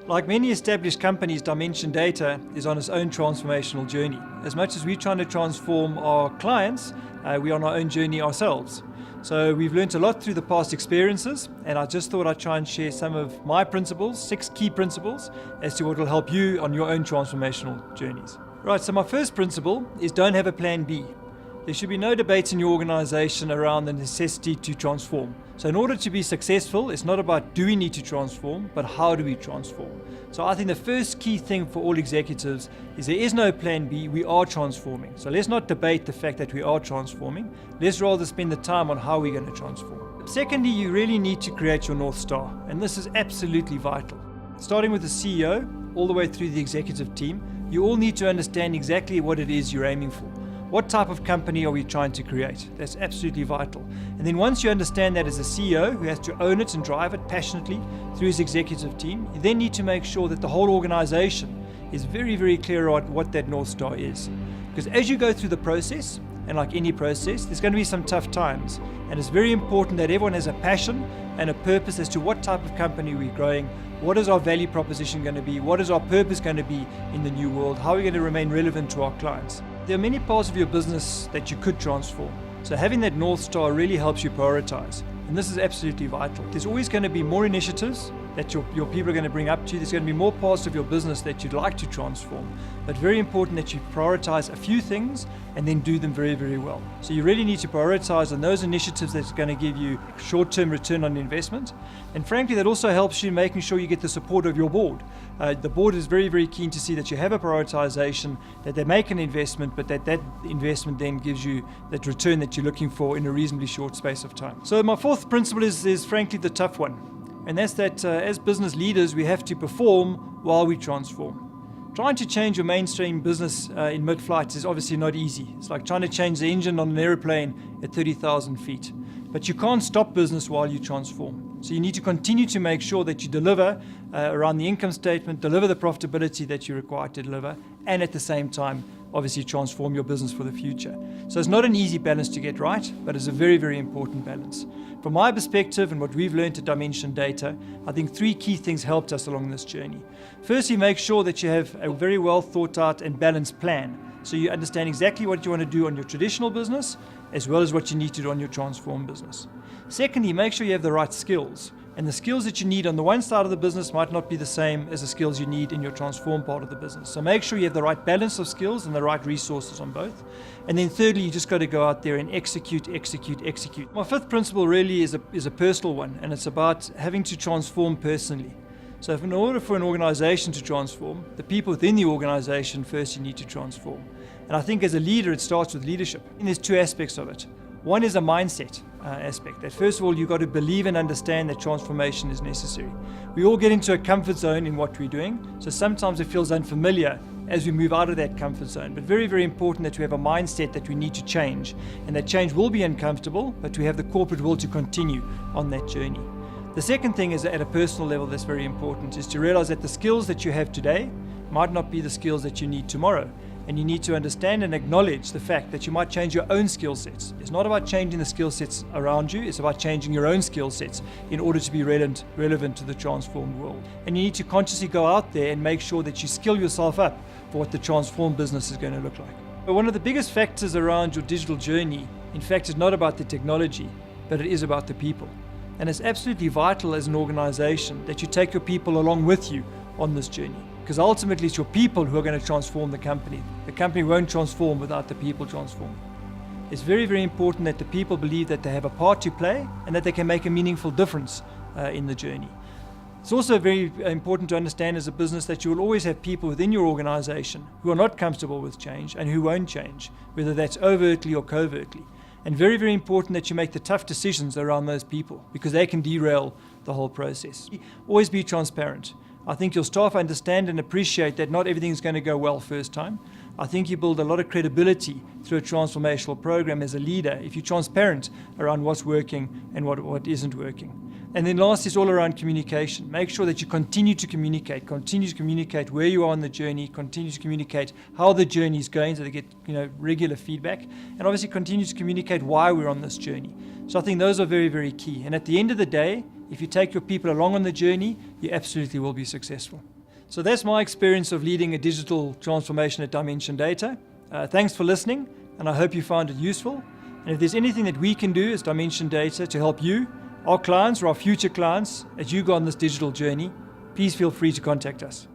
Like many established companies, Dimension Data is on its own transformational journey. As much as we're trying to transform our clients, we're on our own journey ourselves. So we've learned a lot through the past experiences, and I just thought I'd try and share some of my principles, 6 key principles, as to what will help you on your own transformational journeys. Right, so my first principle is don't have a plan B. There should be no debate in your organization around the necessity to transform. So in order to be successful, it's not about do we need to transform, but how do we transform. So I think the first key thing for all executives is there is no plan B, we are transforming. So let's not debate the fact that we are transforming. Let's rather spend the time on how we're going to transform. Secondly, you really need to create your North Star, and this is absolutely vital. Starting with the CEO, all the way through the executive team, you all need to understand exactly what it is you're aiming for. What type of company are we trying to create? That's absolutely vital. And then once you understand that as a CEO who has to own it and drive it passionately through his executive team, you then need to make sure that the whole organization is very, very clear on what that North Star is. Because as you go through the process, and like any process, there's going to be some tough times. And it's very important that everyone has a passion and a purpose as to what type of company we're growing, what is our value proposition going to be, what is our purpose going to be in the new world, how are we going to remain relevant to our clients. There are many parts of your business that you could transform. So having that North Star really helps you prioritize. And this is absolutely vital. There's always going to be more initiatives that your people are going to bring up to you. There's going to be more parts of your business that you'd like to transform. But very important that you prioritize a few things and then do them very, very well. So you really need to prioritize on those initiatives that's going to give you short-term return on investment. And frankly, that also helps you making sure you get the support of your board. The board is very, very keen to see that you have a prioritization, that they make an investment, but that investment then gives you that return that you're looking for in a reasonably short space of time. So my fourth principle is frankly the tough one. And that's that as business leaders, we have to perform while we transform. Trying to change your mainstream business in mid-flight is obviously not easy. It's like trying to change the engine on an aeroplane at 30,000 feet. But you can't stop business while you transform. So you need to continue to make sure that you deliver around the income statement, deliver the profitability that you're required to deliver, and at the same time, obviously transform your business for the future. So it's not an easy balance to get right, but it's a very, very important balance. From my perspective and what we've learned at Dimension Data, I think 3 key things helped us along this journey. Firstly, make sure that you have a very well thought out and balanced plan. So you understand exactly what you want to do on your traditional business, as well as what you need to do on your transform business. Secondly, make sure you have the right skills. And the skills that you need on the one side of the business might not be the same as the skills you need in your transform part of the business. So make sure you have the right balance of skills and the right resources on both. And then thirdly, you just got to go out there and execute. My 5th principle really is a personal one, and it's about having to transform personally. So in order for an organization to transform, the people within the organization first you need to transform. And I think as a leader, it starts with leadership. And there's 2 aspects of it. One is a mindset aspect, that first of all, you've got to believe and understand that transformation is necessary. We all get into a comfort zone in what we're doing, so sometimes it feels unfamiliar as we move out of that comfort zone. But very, very important that we have a mindset that we need to change, and that change will be uncomfortable, but we have the corporate will to continue on that journey. The second thing is at a personal level that's very important, is to realize that the skills that you have today might not be the skills that you need tomorrow. And you need to understand and acknowledge the fact that you might change your own skill sets. It's not about changing the skill sets around you, it's about changing your own skill sets in order to be relevant to the transformed world. And you need to consciously go out there and make sure that you skill yourself up for what the transformed business is going to look like. But one of the biggest factors around your digital journey, in fact, is not about the technology, but it is about the people. And it's absolutely vital as an organization that you take your people along with you on this journey. Because ultimately it's your people who are going to transform the company. The company won't transform without the people transforming. It's very, very important that the people believe that they have a part to play and that they can make a meaningful difference in the journey. It's also very important to understand as a business that you will always have people within your organization who are not comfortable with change and who won't change, whether that's overtly or covertly. And very, very important that you make the tough decisions around those people because they can derail the whole process. Always be transparent. I think your staff understand and appreciate that not everything is going to go well first time. I think you build a lot of credibility through a transformational program as a leader if you're transparent around what's working and what isn't working. And then last is all around communication. Make sure that you continue to communicate where you are on the journey, continue to communicate how the journey is going so they get regular feedback, and obviously continue to communicate why we're on this journey. So I think those are very, very key. And at the end of the day, if you take your people along on the journey, you absolutely will be successful. So that's my experience of leading a digital transformation at Dimension Data. Thanks for listening, and I hope you found it useful. And if there's anything that we can do as Dimension Data to help you, our clients or our future clients, as you go on this digital journey, please feel free to contact us.